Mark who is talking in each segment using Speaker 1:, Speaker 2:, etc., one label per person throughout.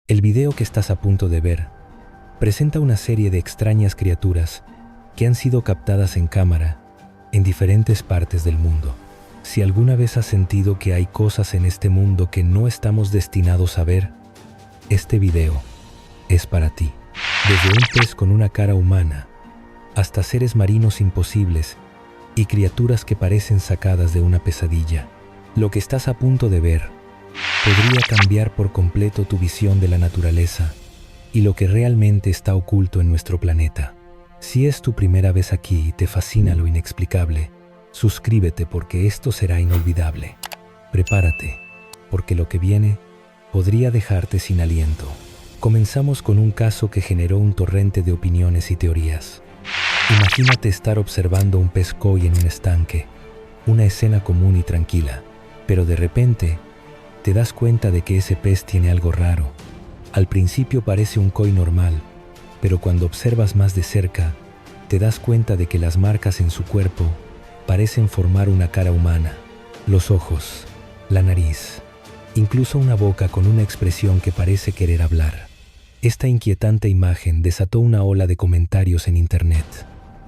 Speaker 1: El video que estás a punto de ver presenta una serie de extrañas criaturas que han sido captadas en cámara en diferentes partes del mundo. Si alguna vez has sentido que hay cosas en este mundo que no estamos destinados a ver, este video es para ti. Desde un pez con una cara humana hasta seres marinos imposibles y criaturas que parecen sacadas de una pesadilla. Lo que estás a punto de ver podría cambiar por completo tu visión de la naturaleza y lo que realmente está oculto en nuestro planeta. Si es tu primera vez aquí y te fascina lo inexplicable, suscríbete porque esto será inolvidable. Prepárate, porque lo que viene podría dejarte sin aliento. Comenzamos con un caso que generó un torrente de opiniones y teorías. Imagínate estar observando un pez koi en un estanque, una escena común y tranquila, pero de repente te das cuenta de que ese pez tiene algo raro. Al principio parece un koi normal, pero cuando observas más de cerca, te das cuenta de que las marcas en su cuerpo parecen formar una cara humana, los ojos, la nariz, incluso una boca con una expresión que parece querer hablar. Esta inquietante imagen desató una ola de comentarios en internet.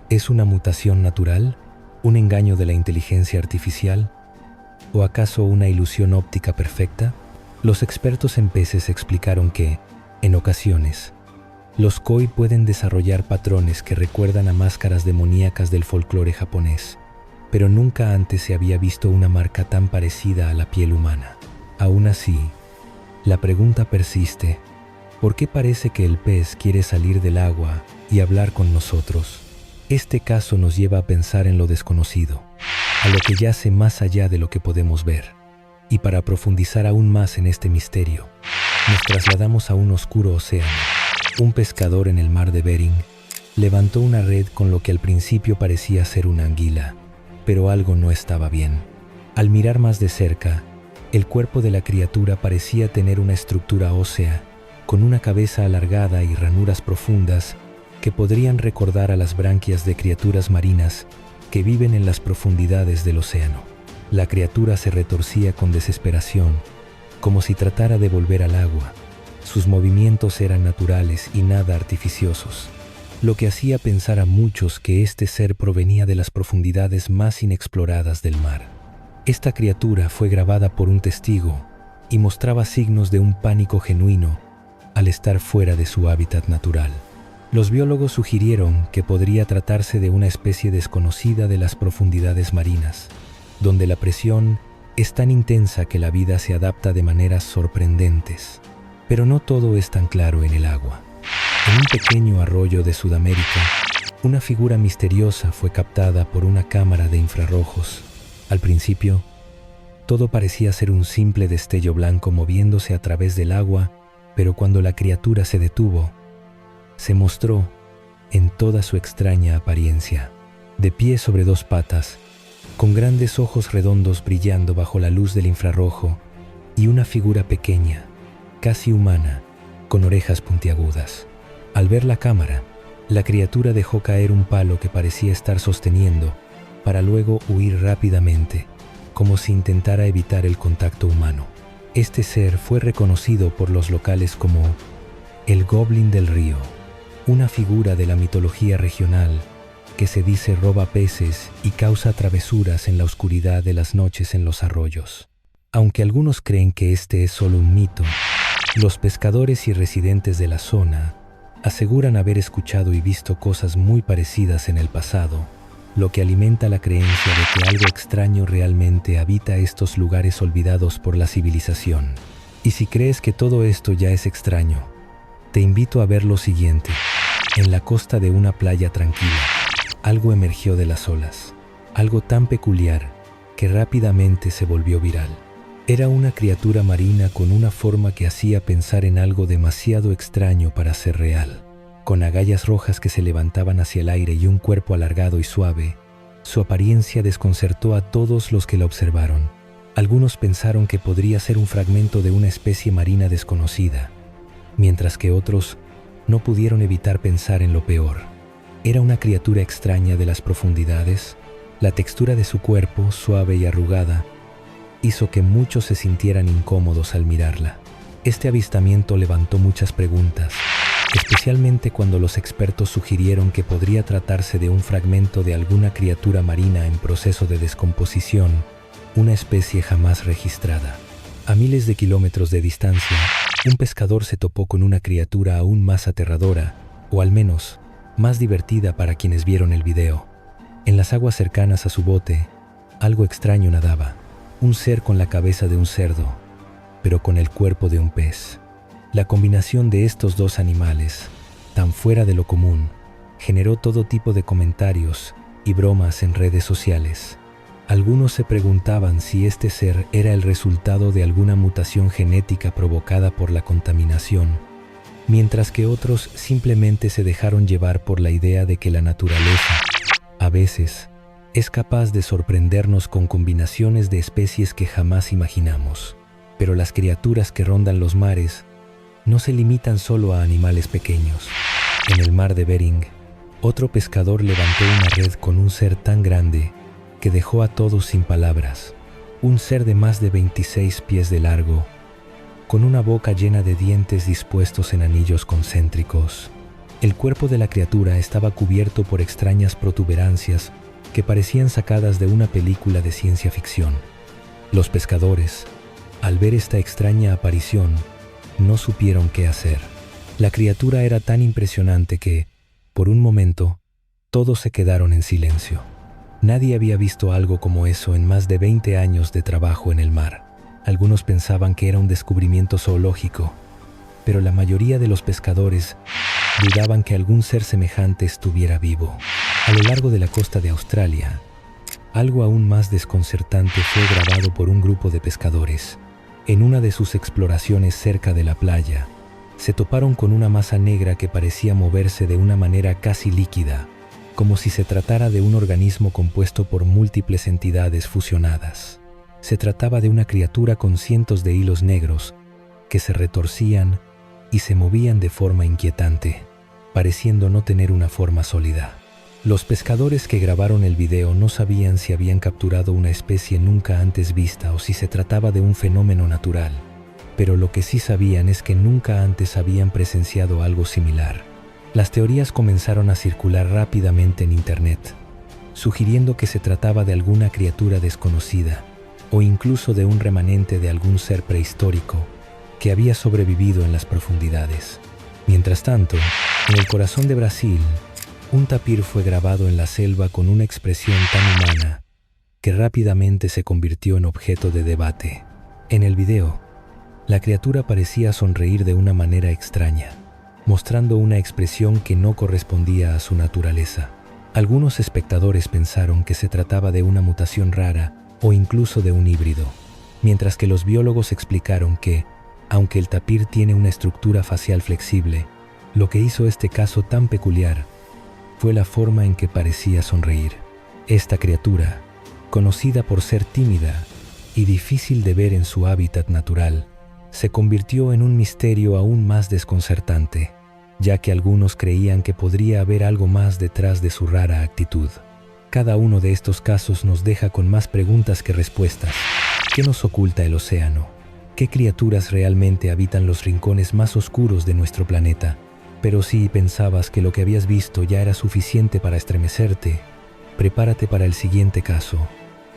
Speaker 1: ¿Es una mutación natural? ¿Un engaño de la inteligencia artificial? ¿O acaso una ilusión óptica perfecta? Los expertos en peces explicaron que, en ocasiones, los koi pueden desarrollar patrones que recuerdan a máscaras demoníacas del folclore japonés, pero nunca antes se había visto una marca tan parecida a la piel humana. Aún así, la pregunta persiste: ¿por qué parece que el pez quiere salir del agua y hablar con nosotros? Este caso nos lleva a pensar en lo desconocido, a lo que yace más allá de lo que podemos ver. Y para profundizar aún más en este misterio, nos trasladamos a un oscuro océano. Un pescador en el mar de Bering levantó una red con lo que al principio parecía ser una anguila, pero algo no estaba bien. Al mirar más de cerca, el cuerpo de la criatura parecía tener una estructura ósea, con una cabeza alargada y ranuras profundas que podrían recordar a las branquias de criaturas marinas que viven en las profundidades del océano. La criatura se retorcía con desesperación, como si tratara de volver al agua. Sus movimientos eran naturales y nada artificiosos, lo que hacía pensar a muchos que este ser provenía de las profundidades más inexploradas del mar. Esta criatura fue grabada por un testigo y mostraba signos de un pánico genuino al estar fuera de su hábitat natural. Los biólogos sugirieron que podría tratarse de una especie desconocida de las profundidades marinas, donde la presión es tan intensa que la vida se adapta de maneras sorprendentes. Pero no todo es tan claro en el agua. En un pequeño arroyo de Sudamérica, una figura misteriosa fue captada por una cámara de infrarrojos. Al principio, todo parecía ser un simple destello blanco moviéndose a través del agua, pero cuando la criatura se detuvo, se mostró en toda su extraña apariencia, de pie sobre dos patas, con grandes ojos redondos brillando bajo la luz del infrarrojo, y una figura pequeña, casi humana, con orejas puntiagudas. Al ver la cámara, la criatura dejó caer un palo que parecía estar sosteniendo, para luego huir rápidamente, como si intentara evitar el contacto humano. Este ser fue reconocido por los locales como el Goblin del Río, una figura de la mitología regional que se dice roba peces y causa travesuras en la oscuridad de las noches en los arroyos. Aunque algunos creen que este es solo un mito, los pescadores y residentes de la zona aseguran haber escuchado y visto cosas muy parecidas en el pasado, lo que alimenta la creencia de que algo extraño realmente habita estos lugares olvidados por la civilización. Y si crees que todo esto ya es extraño, te invito a ver lo siguiente. En la costa de una playa tranquila, algo emergió de las olas, algo tan peculiar que rápidamente se volvió viral. Era una criatura marina con una forma que hacía pensar en algo demasiado extraño para ser real. Con agallas rojas que se levantaban hacia el aire y un cuerpo alargado y suave, su apariencia desconcertó a todos los que la observaron. Algunos pensaron que podría ser un fragmento de una especie marina desconocida, mientras que otros no pudieron evitar pensar en lo peor. Era una criatura extraña de las profundidades. La textura de su cuerpo, suave y arrugada, hizo que muchos se sintieran incómodos al mirarla. Este avistamiento levantó muchas preguntas, especialmente cuando los expertos sugirieron que podría tratarse de un fragmento de alguna criatura marina en proceso de descomposición, una especie jamás registrada. A miles de kilómetros de distancia, un pescador se topó con una criatura aún más aterradora, o al menos, más divertida para quienes vieron el video. En las aguas cercanas a su bote, algo extraño nadaba, un ser con la cabeza de un cerdo, pero con el cuerpo de un pez. La combinación de estos dos animales, tan fuera de lo común, generó todo tipo de comentarios y bromas en redes sociales. Algunos se preguntaban si este ser era el resultado de alguna mutación genética provocada por la contaminación, mientras que otros simplemente se dejaron llevar por la idea de que la naturaleza, a veces, es capaz de sorprendernos con combinaciones de especies que jamás imaginamos. Pero las criaturas que rondan los mares no se limitan solo a animales pequeños. En el mar de Bering, otro pescador levantó una red con un ser tan grande que dejó a todos sin palabras. Un ser de más de 26 pies de largo, con una boca llena de dientes dispuestos en anillos concéntricos. El cuerpo de la criatura estaba cubierto por extrañas protuberancias que parecían sacadas de una película de ciencia ficción. Los pescadores, al ver esta extraña aparición, no supieron qué hacer. La criatura era tan impresionante que, por un momento, todos se quedaron en silencio. Nadie había visto algo como eso en más de 20 años de trabajo en el mar. Algunos pensaban que era un descubrimiento zoológico, pero la mayoría de los pescadores dudaban que algún ser semejante estuviera vivo. A lo largo de la costa de Australia, algo aún más desconcertante fue grabado por un grupo de pescadores. En una de sus exploraciones cerca de la playa, se toparon con una masa negra que parecía moverse de una manera casi líquida, como si se tratara de un organismo compuesto por múltiples entidades fusionadas. Se trataba de una criatura con cientos de hilos negros que se retorcían y se movían de forma inquietante, pareciendo no tener una forma sólida. Los pescadores que grabaron el video no sabían si habían capturado una especie nunca antes vista o si se trataba de un fenómeno natural, pero lo que sí sabían es que nunca antes habían presenciado algo similar. Las teorías comenzaron a circular rápidamente en Internet, sugiriendo que se trataba de alguna criatura desconocida o incluso de un remanente de algún ser prehistórico que había sobrevivido en las profundidades. Mientras tanto, en el corazón de Brasil, un tapir fue grabado en la selva con una expresión tan humana que rápidamente se convirtió en objeto de debate. En el video, la criatura parecía sonreír de una manera extraña, mostrando una expresión que no correspondía a su naturaleza. Algunos espectadores pensaron que se trataba de una mutación rara o incluso de un híbrido, mientras que los biólogos explicaron que, aunque el tapir tiene una estructura facial flexible, lo que hizo este caso tan peculiar fue la forma en que parecía sonreír. Esta criatura, conocida por ser tímida y difícil de ver en su hábitat natural, se convirtió en un misterio aún más desconcertante, ya que algunos creían que podría haber algo más detrás de su rara actitud. Cada uno de estos casos nos deja con más preguntas que respuestas. ¿Qué nos oculta el océano? ¿Qué criaturas realmente habitan los rincones más oscuros de nuestro planeta? Pero si pensabas que lo que habías visto ya era suficiente para estremecerte, prepárate para el siguiente caso,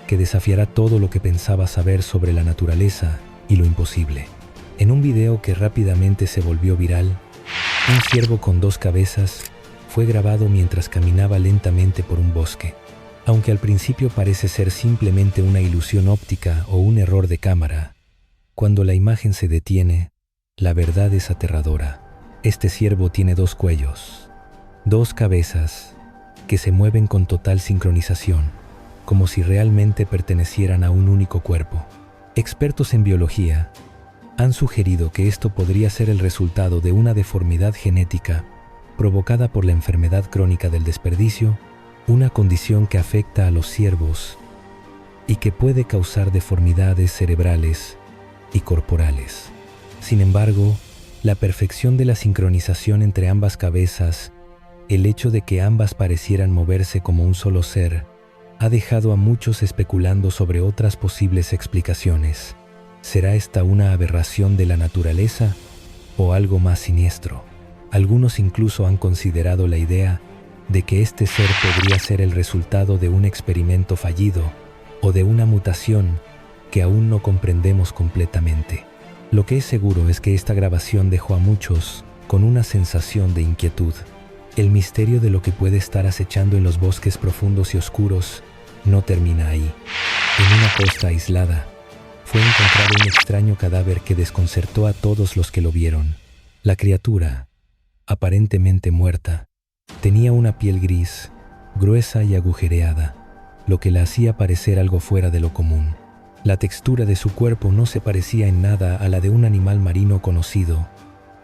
Speaker 1: que desafiará todo lo que pensabas saber sobre la naturaleza y lo imposible. En un video que rápidamente se volvió viral, un ciervo con dos cabezas fue grabado mientras caminaba lentamente por un bosque. Aunque al principio parece ser simplemente una ilusión óptica o un error de cámara, cuando la imagen se detiene, la verdad es aterradora. Este ciervo tiene dos cuellos, dos cabezas, que se mueven con total sincronización, como si realmente pertenecieran a un único cuerpo. Expertos en biología han sugerido que esto podría ser el resultado de una deformidad genética provocada por la enfermedad crónica del desperdicio, una condición que afecta a los ciervos y que puede causar deformidades cerebrales y corporales. Sin embargo, la perfección de la sincronización entre ambas cabezas, el hecho de que ambas parecieran moverse como un solo ser, ha dejado a muchos especulando sobre otras posibles explicaciones. ¿Será esta una aberración de la naturaleza o algo más siniestro? Algunos incluso han considerado la idea de que este ser podría ser el resultado de un experimento fallido o de una mutación que aún no comprendemos completamente. Lo que es seguro es que esta grabación dejó a muchos con una sensación de inquietud. El misterio de lo que puede estar acechando en los bosques profundos y oscuros no termina ahí. En una costa aislada, fue encontrado un extraño cadáver que desconcertó a todos los que lo vieron. La criatura, aparentemente muerta, tenía una piel gris, gruesa y agujereada, lo que la hacía parecer algo fuera de lo común. La textura de su cuerpo no se parecía en nada a la de un animal marino conocido,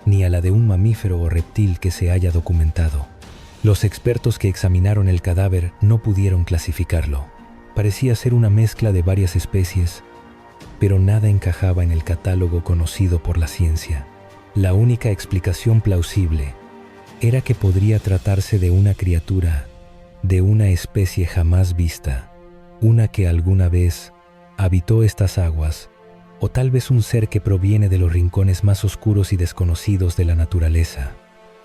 Speaker 1: ni a la de un mamífero o reptil que se haya documentado. Los expertos que examinaron el cadáver no pudieron clasificarlo. Parecía ser una mezcla de varias especies, pero nada encajaba en el catálogo conocido por la ciencia. La única explicación plausible era que podría tratarse de una criatura de una especie jamás vista, una que alguna vez habitó estas aguas, o tal vez un ser que proviene de los rincones más oscuros y desconocidos de la naturaleza.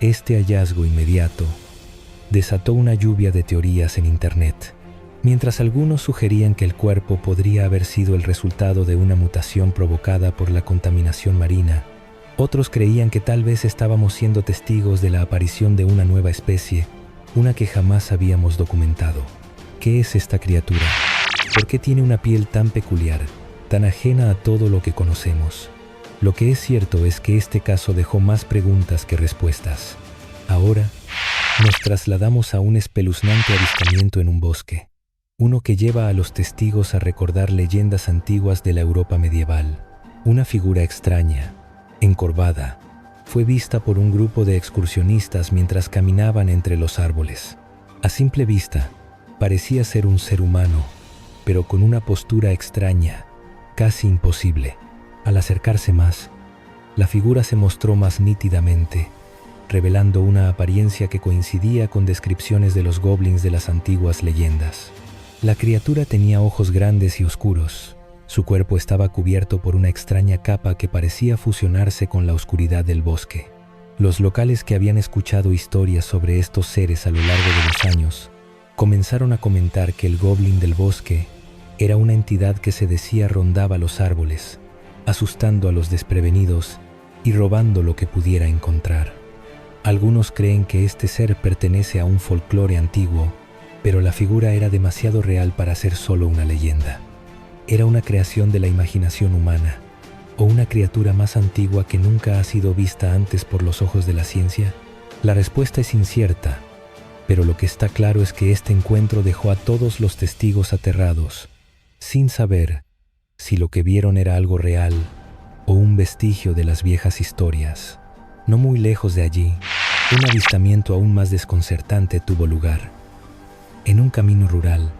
Speaker 1: Este hallazgo inmediato desató una lluvia de teorías en Internet. Mientras algunos sugerían que el cuerpo podría haber sido el resultado de una mutación provocada por la contaminación marina, otros creían que tal vez estábamos siendo testigos de la aparición de una nueva especie, una que jamás habíamos documentado. ¿Qué es esta criatura? ¿Por qué tiene una piel tan peculiar, tan ajena a todo lo que conocemos? Lo que es cierto es que este caso dejó más preguntas que respuestas. Ahora, nos trasladamos a un espeluznante avistamiento en un bosque, uno que lleva a los testigos a recordar leyendas antiguas de la Europa medieval. Una figura extraña, encorvada, fue vista por un grupo de excursionistas mientras caminaban entre los árboles. A simple vista, parecía ser un ser humano, pero con una postura extraña, casi imposible. Al acercarse más, la figura se mostró más nítidamente, revelando una apariencia que coincidía con descripciones de los goblins de las antiguas leyendas. La criatura tenía ojos grandes y oscuros. Su cuerpo estaba cubierto por una extraña capa que parecía fusionarse con la oscuridad del bosque. Los locales que habían escuchado historias sobre estos seres a lo largo de los años comenzaron a comentar que el goblin del bosque era una entidad que se decía rondaba los árboles, asustando a los desprevenidos y robando lo que pudiera encontrar. Algunos creen que este ser pertenece a un folclore antiguo, pero la figura era demasiado real para ser solo una leyenda. ¿Era una creación de la imaginación humana o una criatura más antigua que nunca ha sido vista antes por los ojos de la ciencia? La respuesta es incierta, pero lo que está claro es que este encuentro dejó a todos los testigos aterrados, sin saber si lo que vieron era algo real o un vestigio de las viejas historias. No muy lejos de allí, un avistamiento aún más desconcertante tuvo lugar. En un camino rural,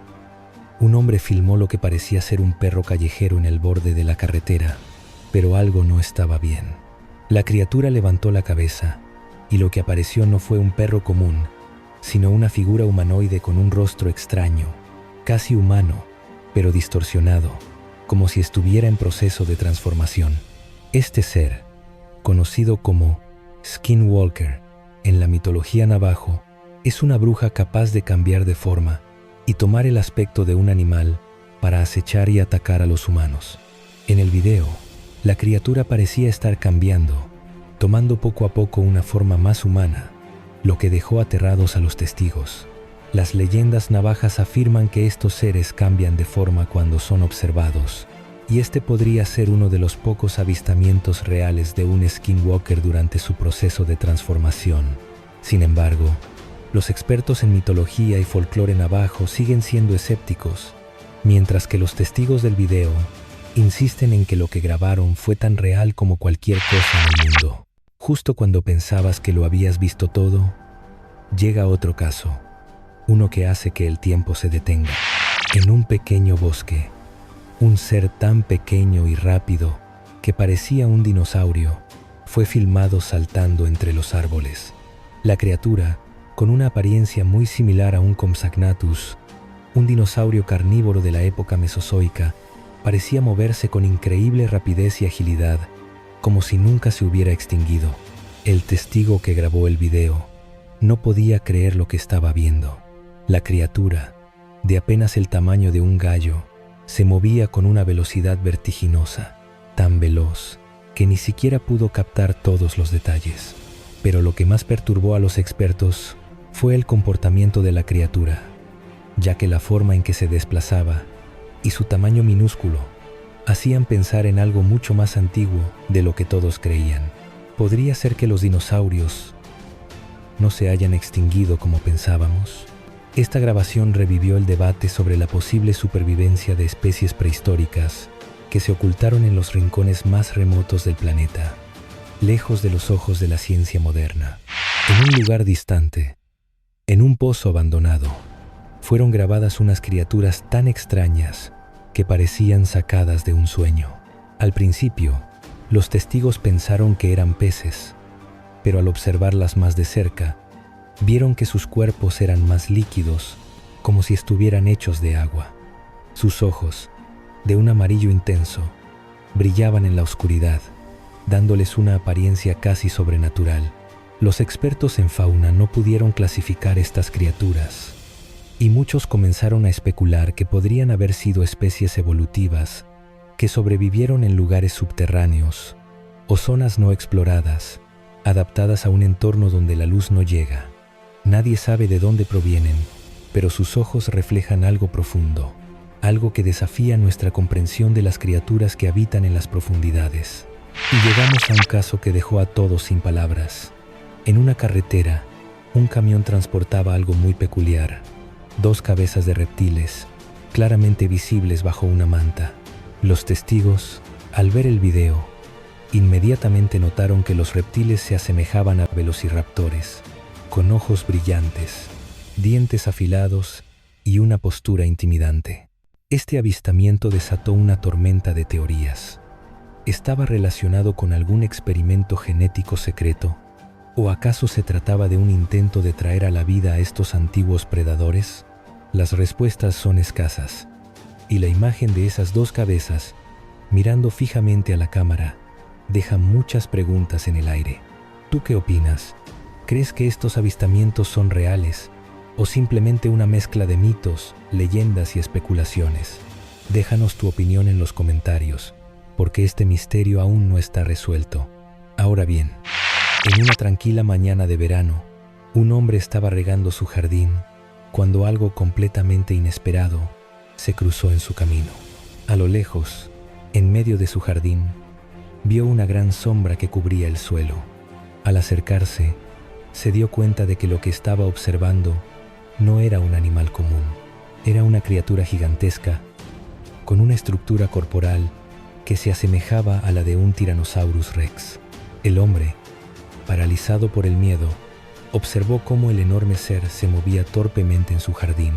Speaker 1: un hombre filmó lo que parecía ser un perro callejero en el borde de la carretera, pero algo no estaba bien. La criatura levantó la cabeza, y lo que apareció no fue un perro común, sino una figura humanoide con un rostro extraño, casi humano, pero distorsionado, como si estuviera en proceso de transformación. Este ser, conocido como Skinwalker en la mitología navajo, es una bruja capaz de cambiar de forma y tomar el aspecto de un animal para acechar y atacar a los humanos. En el video, la criatura parecía estar cambiando, tomando poco a poco una forma más humana, lo que dejó aterrados a los testigos. Las leyendas navajas afirman que estos seres cambian de forma cuando son observados, y este podría ser uno de los pocos avistamientos reales de un skinwalker durante su proceso de transformación. Sin embargo, los expertos en mitología y folclore navajo siguen siendo escépticos, mientras que los testigos del video insisten en que lo que grabaron fue tan real como cualquier cosa en el mundo. Justo cuando pensabas que lo habías visto todo, llega otro caso, uno que hace que el tiempo se detenga. En un pequeño bosque, un ser tan pequeño y rápido que parecía un dinosaurio fue filmado saltando entre los árboles. La criatura, con una apariencia muy similar a un Compsognathus, un dinosaurio carnívoro de la época mesozoica, Parecía moverse con increíble rapidez y agilidad, como si nunca se hubiera extinguido. El testigo que grabó el video no podía creer lo que estaba viendo. La criatura, de apenas el tamaño de un gallo, se movía con una velocidad vertiginosa, tan veloz que ni siquiera pudo captar todos los detalles. Pero lo que más perturbó a los expertos fue el comportamiento de la criatura, ya que la forma en que se desplazaba y su tamaño minúsculo hacían pensar en algo mucho más antiguo de lo que todos creían. ¿Podría ser que los dinosaurios no se hayan extinguido como pensábamos? Esta grabación revivió el debate sobre la posible supervivencia de especies prehistóricas que se ocultaron en los rincones más remotos del planeta, lejos de los ojos de la ciencia moderna. En un lugar distante, en un pozo abandonado, fueron grabadas unas criaturas tan extrañas que parecían sacadas de un sueño. Al principio, los testigos pensaron que eran peces, pero al observarlas más de cerca, vieron que sus cuerpos eran más líquidos, como si estuvieran hechos de agua. Sus ojos, de un amarillo intenso, brillaban en la oscuridad, dándoles una apariencia casi sobrenatural. Los expertos en fauna no pudieron clasificar estas criaturas, y muchos comenzaron a especular que podrían haber sido especies evolutivas que sobrevivieron en lugares subterráneos o zonas no exploradas, adaptadas a un entorno donde la luz no llega. Nadie sabe de dónde provienen, pero sus ojos reflejan algo profundo, algo que desafía nuestra comprensión de las criaturas que habitan en las profundidades. Y llegamos a un caso que dejó a todos sin palabras. En una carretera, un camión transportaba algo muy peculiar: 2 cabezas de reptiles, claramente visibles bajo una manta. Los testigos, al ver el video, inmediatamente notaron que los reptiles se asemejaban a velociraptores, con ojos brillantes, dientes afilados y una postura intimidante. Este avistamiento desató una tormenta de teorías. ¿Estaba relacionado con algún experimento genético secreto? ¿O acaso se trataba de un intento de traer a la vida a estos antiguos predadores? Las respuestas son escasas, y la imagen de esas 2 cabezas, mirando fijamente a la cámara, deja muchas preguntas en el aire. ¿Tú qué opinas? ¿Crees que estos avistamientos son reales o simplemente una mezcla de mitos, leyendas y especulaciones? Déjanos tu opinión en los comentarios, porque este misterio aún no está resuelto. Ahora bien, en una tranquila mañana de verano, un hombre estaba regando su jardín cuando algo completamente inesperado se cruzó en su camino. A lo lejos, en medio de su jardín, vio una gran sombra que cubría el suelo. Al acercarse, se dio cuenta de que lo que estaba observando no era un animal común. Era una criatura gigantesca, con una estructura corporal que se asemejaba a la de un Tyrannosaurus Rex. El hombre, paralizado por el miedo, observó cómo el enorme ser se movía torpemente en su jardín,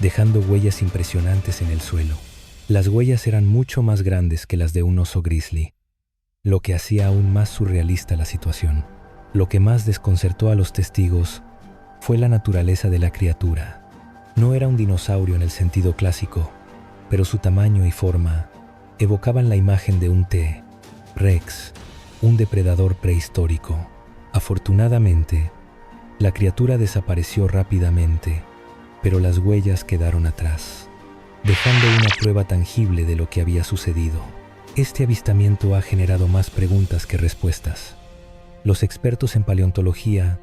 Speaker 1: dejando huellas impresionantes en el suelo. Las huellas eran mucho más grandes que las de un oso grizzly, lo que hacía aún más surrealista la situación. Lo que más desconcertó a los testigos fue la naturaleza de la criatura. No era un dinosaurio en el sentido clásico, pero su tamaño y forma evocaban la imagen de un T-Rex, un depredador prehistórico. Afortunadamente, la criatura desapareció rápidamente, pero las huellas quedaron atrás, dejando una prueba tangible de lo que había sucedido. Este avistamiento ha generado más preguntas que respuestas. Los expertos en paleontología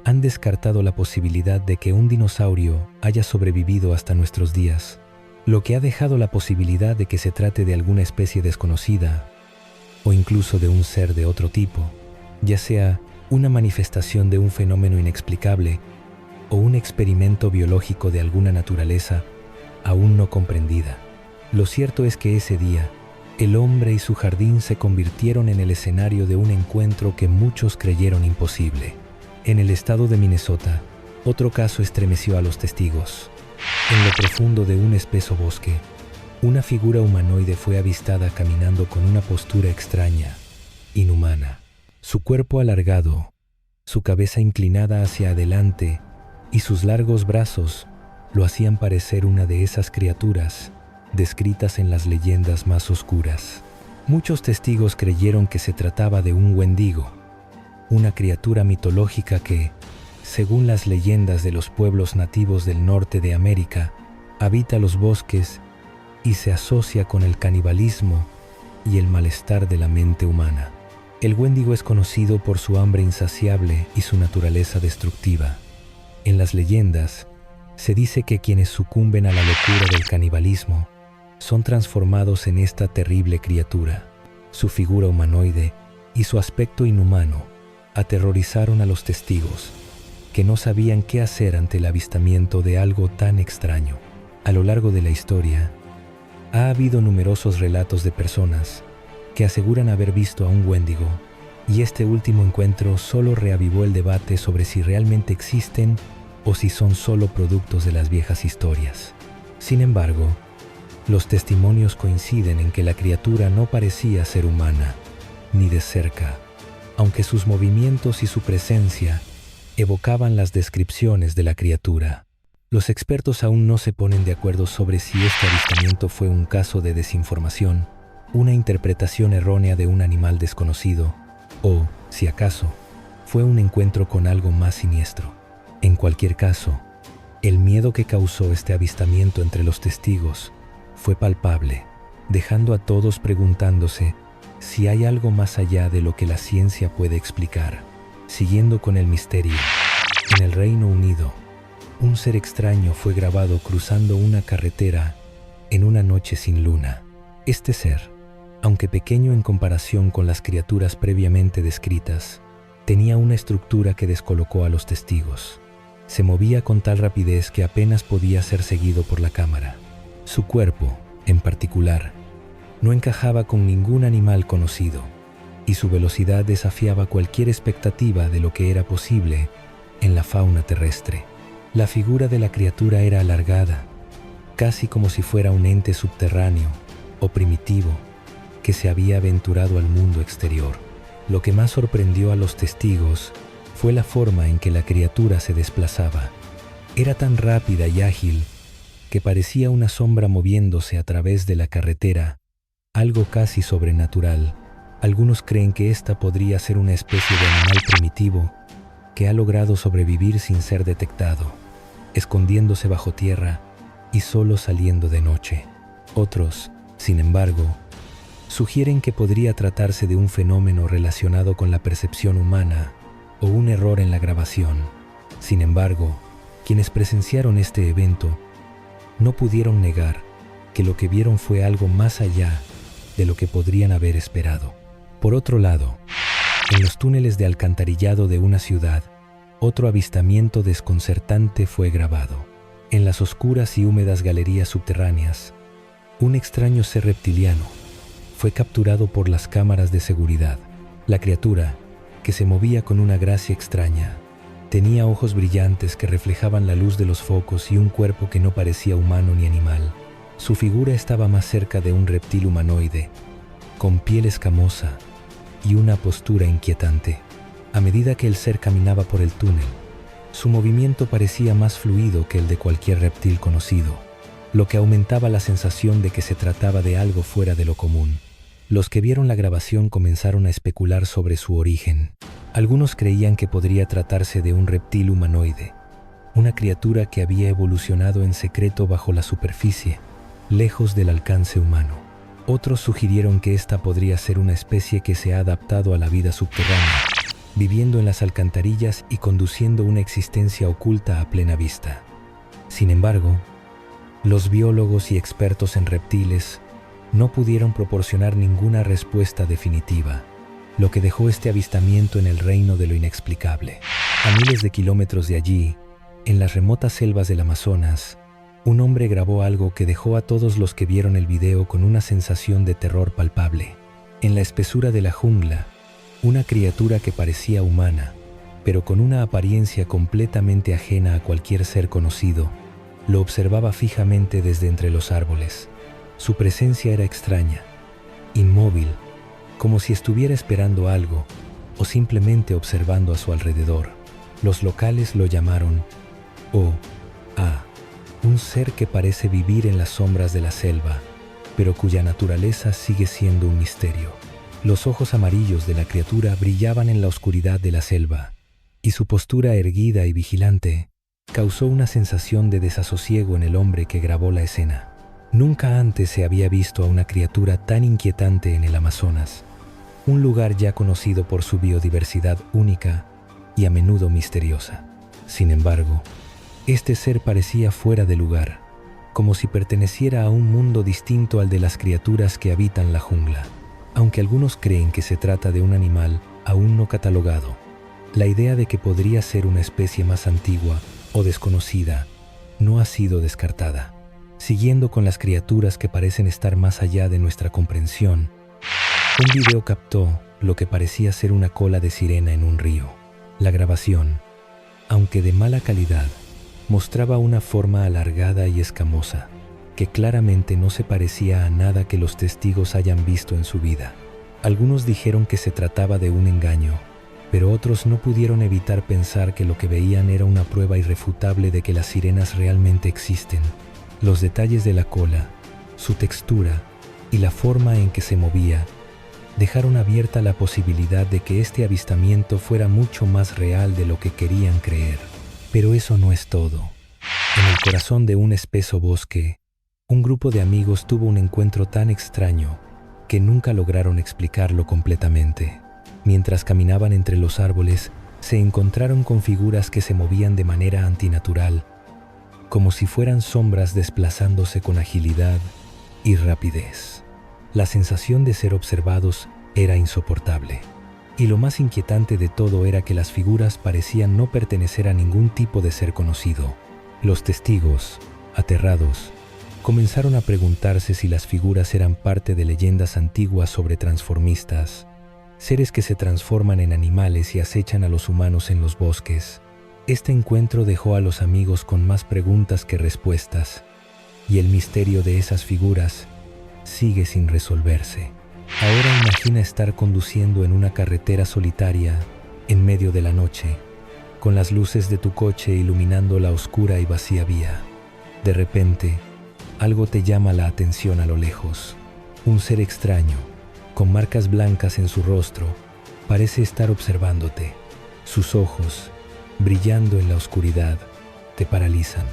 Speaker 1: han descartado la posibilidad de que un dinosaurio haya sobrevivido hasta nuestros días, lo que ha dejado la posibilidad de que se trate de alguna especie desconocida o incluso de un ser de otro tipo, ya sea una manifestación de un fenómeno inexplicable o un experimento biológico de alguna naturaleza aún no comprendida. Lo cierto es que ese día, el hombre y su jardín se convirtieron en el escenario de un encuentro que muchos creyeron imposible. En el estado de Minnesota, otro caso estremeció a los testigos. En lo profundo de un espeso bosque, una figura humanoide fue avistada caminando con una postura extraña, inhumana. Su cuerpo alargado, su cabeza inclinada hacia adelante y sus largos brazos lo hacían parecer una de esas criaturas descritas en las leyendas más oscuras. Muchos testigos creyeron que se trataba de un Wendigo, una criatura mitológica que, según las leyendas de los pueblos nativos del norte de América, habita los bosques y se asocia con el canibalismo y el malestar de la mente humana. El Wendigo es conocido por su hambre insaciable y su naturaleza destructiva. En las leyendas, se dice que quienes sucumben a la locura del canibalismo son transformados en esta terrible criatura. Su figura humanoide y su aspecto inhumano aterrorizaron a los testigos, que no sabían qué hacer ante el avistamiento de algo tan extraño. A lo largo de la historia, ha habido numerosos relatos de personas que aseguran haber visto a un Wendigo, y este último encuentro solo reavivó el debate sobre si realmente existen o si son solo productos de las viejas historias. Sin embargo, los testimonios coinciden en que la criatura no parecía ser humana, ni de cerca, aunque sus movimientos y su presencia evocaban las descripciones de la criatura. Los expertos aún no se ponen de acuerdo sobre si este avistamiento fue un caso de desinformación, una interpretación errónea de un animal desconocido, o, si acaso, fue un encuentro con algo más siniestro. En cualquier caso, el miedo que causó este avistamiento entre los testigos fue palpable, dejando a todos preguntándose si hay algo más allá de lo que la ciencia puede explicar. Siguiendo con el misterio, en el Reino Unido, un ser extraño fue grabado cruzando una carretera en una noche sin luna. Este ser, aunque pequeño en comparación con las criaturas previamente descritas, tenía una estructura que descolocó a los testigos. Se movía con tal rapidez que apenas podía ser seguido por la cámara. Su cuerpo, en particular, no encajaba con ningún animal conocido, y su velocidad desafiaba cualquier expectativa de lo que era posible en la fauna terrestre. La figura de la criatura era alargada, casi como si fuera un ente subterráneo o primitivo que se había aventurado al mundo exterior. Lo que más sorprendió a los testigos fue la forma en que la criatura se desplazaba. Era tan rápida y ágil que parecía una sombra moviéndose a través de la carretera, algo casi sobrenatural. Algunos creen que esta podría ser una especie de animal primitivo que ha logrado sobrevivir sin ser detectado, escondiéndose bajo tierra y solo saliendo de noche. Otros, sin embargo, sugieren que podría tratarse de un fenómeno relacionado con la percepción humana o un error en la grabación. Sin embargo, quienes presenciaron este evento no pudieron negar que lo que vieron fue algo más allá de lo que podrían haber esperado. Por otro lado, en los túneles de alcantarillado de una ciudad, otro avistamiento desconcertante fue grabado. En las oscuras y húmedas galerías subterráneas, un extraño ser reptiliano fue capturado por las cámaras de seguridad. La criatura, que se movía con una gracia extraña, tenía ojos brillantes que reflejaban la luz de los focos y un cuerpo que no parecía humano ni animal. Su figura estaba más cerca de un reptil humanoide, con piel escamosa y una postura inquietante. A medida que el ser caminaba por el túnel, su movimiento parecía más fluido que el de cualquier reptil conocido, lo que aumentaba la sensación de que se trataba de algo fuera de lo común. Los que vieron la grabación comenzaron a especular sobre su origen. Algunos creían que podría tratarse de un reptil humanoide, una criatura que había evolucionado en secreto bajo la superficie, lejos del alcance humano. Otros sugirieron que esta podría ser una especie que se ha adaptado a la vida subterránea, viviendo en las alcantarillas y conduciendo una existencia oculta a plena vista. Sin embargo, los biólogos y expertos en reptiles no pudieron proporcionar ninguna respuesta definitiva, lo que dejó este avistamiento en el reino de lo inexplicable. A miles de kilómetros de allí, en las remotas selvas del Amazonas, un hombre grabó algo que dejó a todos los que vieron el video con una sensación de terror palpable. En la espesura de la jungla, una criatura que parecía humana, pero con una apariencia completamente ajena a cualquier ser conocido, lo observaba fijamente desde entre los árboles. Su presencia era extraña, inmóvil, como si estuviera esperando algo o simplemente observando a su alrededor. Los locales lo llamaron O.A., un ser que parece vivir en las sombras de la selva, pero cuya naturaleza sigue siendo un misterio. Los ojos amarillos de la criatura brillaban en la oscuridad de la selva, y su postura erguida y vigilante causó una sensación de desasosiego en el hombre que grabó la escena. Nunca antes se había visto a una criatura tan inquietante en el Amazonas, un lugar ya conocido por su biodiversidad única y a menudo misteriosa. Sin embargo, este ser parecía fuera de lugar, como si perteneciera a un mundo distinto al de las criaturas que habitan la jungla. Aunque algunos creen que se trata de un animal aún no catalogado, la idea de que podría ser una especie más antigua o desconocida no ha sido descartada. Siguiendo con las criaturas que parecen estar más allá de nuestra comprensión, un video captó lo que parecía ser una cola de sirena en un río. La grabación, aunque de mala calidad, mostraba una forma alargada y escamosa, que claramente no se parecía a nada que los testigos hayan visto en su vida. Algunos dijeron que se trataba de un engaño, pero otros no pudieron evitar pensar que lo que veían era una prueba irrefutable de que las sirenas realmente existen. Los detalles de la cola, su textura y la forma en que se movía dejaron abierta la posibilidad de que este avistamiento fuera mucho más real de lo que querían creer. Pero eso no es todo. En el corazón de un espeso bosque, un grupo de amigos tuvo un encuentro tan extraño que nunca lograron explicarlo completamente. Mientras caminaban entre los árboles, se encontraron con figuras que se movían de manera antinatural, como si fueran sombras desplazándose con agilidad y rapidez. La sensación de ser observados era insoportable. Y lo más inquietante de todo era que las figuras parecían no pertenecer a ningún tipo de ser conocido. Los testigos, aterrados, comenzaron a preguntarse si las figuras eran parte de leyendas antiguas sobre transformistas, seres que se transforman en animales y acechan a los humanos en los bosques. Este encuentro dejó a los amigos con más preguntas que respuestas, y el misterio de esas figuras sigue sin resolverse. Ahora imagina estar conduciendo en una carretera solitaria en medio de la noche, con las luces de tu coche iluminando la oscura y vacía vía. De repente, algo te llama la atención a lo lejos. Un ser extraño, con marcas blancas en su rostro, parece estar observándote. Sus ojos, brillando en la oscuridad, te paralizan.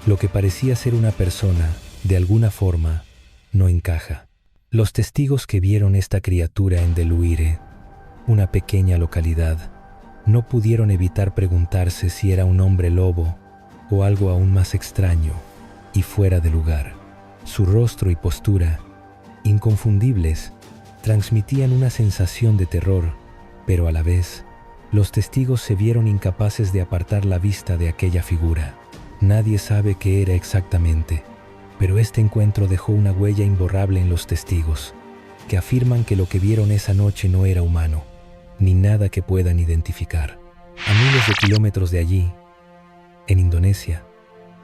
Speaker 1: Lo que parecía ser una persona, de alguna forma, no encaja. Los testigos que vieron esta criatura en Deluire, una pequeña localidad, no pudieron evitar preguntarse si era un hombre lobo o algo aún más extraño y fuera de lugar. Su rostro y postura, inconfundibles, transmitían una sensación de terror, pero a la vez, los testigos se vieron incapaces de apartar la vista de aquella figura. Nadie sabe qué era exactamente, pero este encuentro dejó una huella imborrable en los testigos, que afirman que lo que vieron esa noche no era humano, ni nada que puedan identificar. A miles de kilómetros de allí, en Indonesia,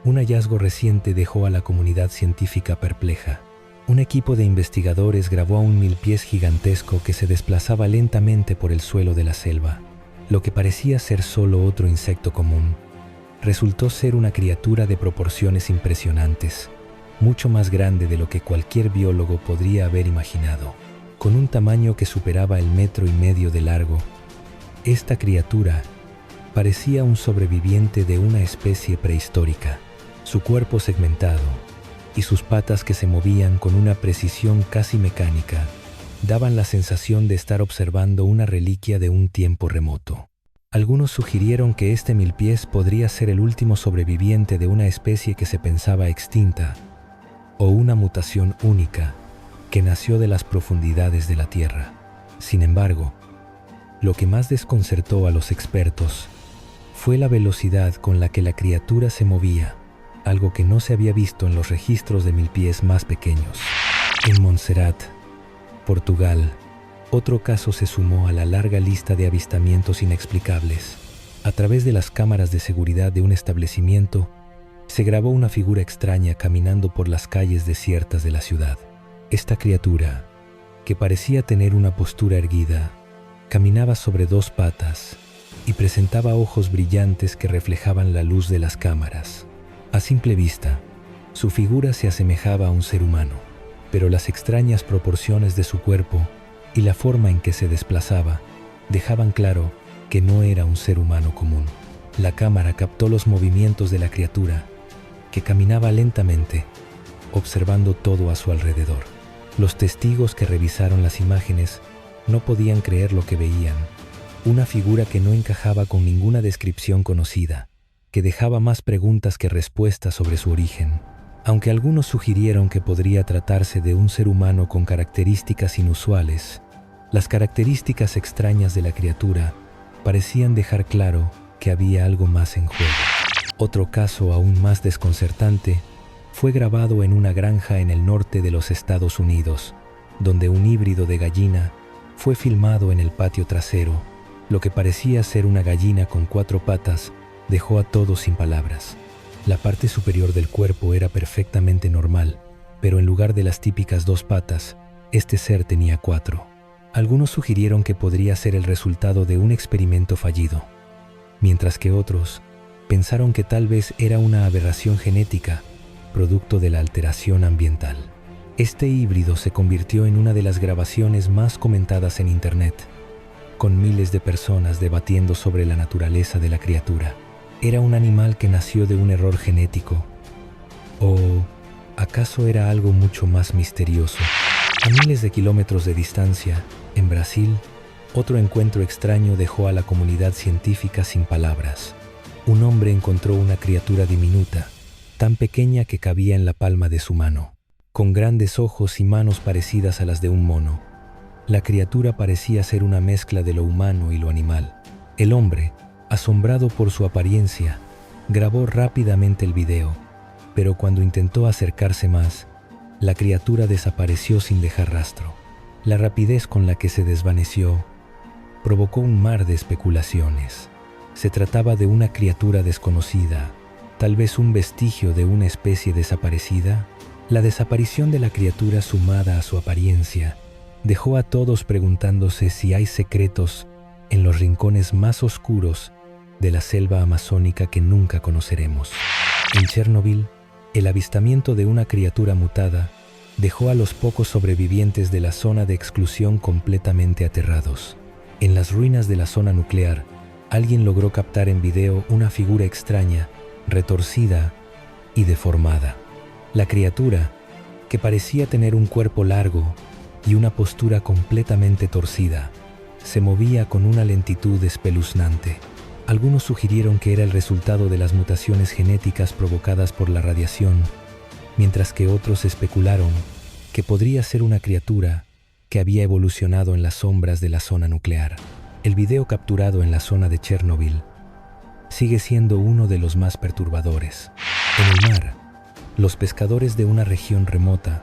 Speaker 1: un hallazgo reciente dejó a la comunidad científica perpleja. Un equipo de investigadores grabó a un milpiés gigantesco que se desplazaba lentamente por el suelo de la selva. Lo que parecía ser solo otro insecto común, resultó ser una criatura de proporciones impresionantes, mucho más grande de lo que cualquier biólogo podría haber imaginado. Con un tamaño que superaba el 1,5 metros de largo, esta criatura parecía un sobreviviente de una especie prehistórica. Su cuerpo segmentado y sus patas que se movían con una precisión casi mecánica daban la sensación de estar observando una reliquia de un tiempo remoto. Algunos sugirieron que este milpiés podría ser el último sobreviviente de una especie que se pensaba extinta, o una mutación única que nació de las profundidades de la Tierra. Sin embargo, lo que más desconcertó a los expertos fue la velocidad con la que la criatura se movía, algo que no se había visto en los registros de milpiés más pequeños. En Montserrat, Portugal, otro caso se sumó a la larga lista de avistamientos inexplicables. A través de las cámaras de seguridad de un establecimiento, se grabó una figura extraña caminando por las calles desiertas de la ciudad. Esta criatura, que parecía tener una postura erguida, caminaba sobre 2 patas y presentaba ojos brillantes que reflejaban la luz de las cámaras. A simple vista, Su figura se asemejaba a un ser humano, pero las extrañas proporciones de su cuerpo y la forma en que se desplazaba dejaban claro que no era un ser humano común. La cámara captó los movimientos de la criatura, que caminaba lentamente, observando todo a su alrededor. Los testigos que revisaron las imágenes no podían creer lo que veían. Una figura que no encajaba con ninguna descripción conocida, que dejaba más preguntas que respuestas sobre su origen. Aunque algunos sugirieron que podría tratarse de un ser humano con características inusuales, las características extrañas de la criatura parecían dejar claro que había algo más en juego. Otro caso aún más desconcertante fue grabado en una granja en el norte de los Estados Unidos, donde un híbrido de gallina fue filmado en el patio trasero. Lo que parecía ser una gallina con 4 patas dejó a todos sin palabras. La parte superior del cuerpo era perfectamente normal, pero en lugar de las típicas 2 patas, este ser tenía 4. Algunos sugirieron que podría ser el resultado de un experimento fallido, mientras que otros pensaron que tal vez era una aberración genética, producto de la alteración ambiental. Este híbrido se convirtió en una de las grabaciones más comentadas en Internet, con miles de personas debatiendo sobre la naturaleza de la criatura. ¿Era un animal que nació de un error genético? ¿O acaso era algo mucho más misterioso? A miles de kilómetros de distancia, en Brasil, otro encuentro extraño dejó a la comunidad científica sin palabras. Un hombre encontró una criatura diminuta, tan pequeña que cabía en la palma de su mano, con grandes ojos y manos parecidas a las de un mono. La criatura parecía ser una mezcla de lo humano y lo animal. El hombre, asombrado por su apariencia, grabó rápidamente el video, pero cuando intentó acercarse más, la criatura desapareció sin dejar rastro. La rapidez con la que se desvaneció provocó un mar de especulaciones. Se trataba de una criatura desconocida, tal vez un vestigio de una especie desaparecida. La desaparición de la criatura, sumada a su apariencia, dejó a todos preguntándose si hay secretos en los rincones más oscuros de la selva amazónica que nunca conoceremos. En Chernobyl, el avistamiento de una criatura mutada dejó a los pocos sobrevivientes de la zona de exclusión completamente aterrados. En las ruinas de la zona nuclear, alguien logró captar en video una figura extraña, retorcida y deformada. La criatura, que parecía tener un cuerpo largo y una postura completamente torcida, se movía con una lentitud espeluznante. Algunos sugirieron que era el resultado de las mutaciones genéticas provocadas por la radiación, mientras que otros especularon que podría ser una criatura que había evolucionado en las sombras de la zona nuclear. El video capturado en la zona de Chernobyl sigue siendo uno de los más perturbadores. En el mar, los pescadores de una región remota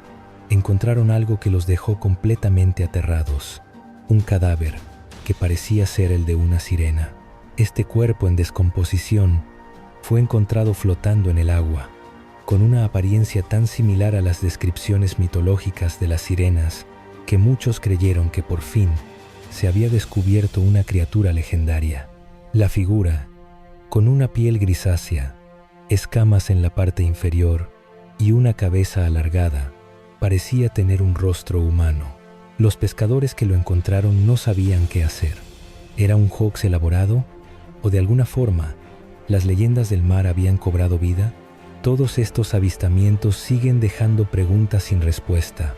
Speaker 1: encontraron algo que los dejó completamente aterrados: un cadáver que parecía ser el de una sirena. Este cuerpo en descomposición fue encontrado flotando en el agua, con una apariencia tan similar a las descripciones mitológicas de las sirenas que muchos creyeron que por fin se había descubierto una criatura legendaria. La figura, con una piel grisácea, escamas en la parte inferior y una cabeza alargada, parecía tener un rostro humano. Los pescadores que lo encontraron no sabían qué hacer. ¿Era un hoax elaborado? ¿O de alguna forma las leyendas del mar habían cobrado vida? Todos estos avistamientos siguen dejando preguntas sin respuesta.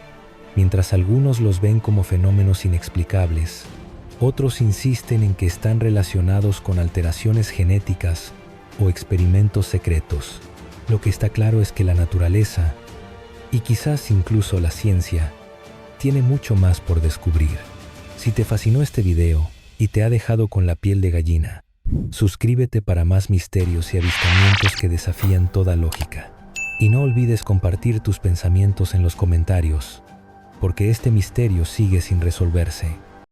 Speaker 1: Mientras algunos los ven como fenómenos inexplicables, otros insisten en que están relacionados con alteraciones genéticas o experimentos secretos. Lo que está claro es que la naturaleza, y quizás incluso la ciencia, tiene mucho más por descubrir. Si te fascinó este video y te ha dejado con la piel de gallina, suscríbete para más misterios y avistamientos que desafían toda lógica. Y no olvides compartir tus pensamientos en los comentarios, porque este misterio sigue sin resolverse.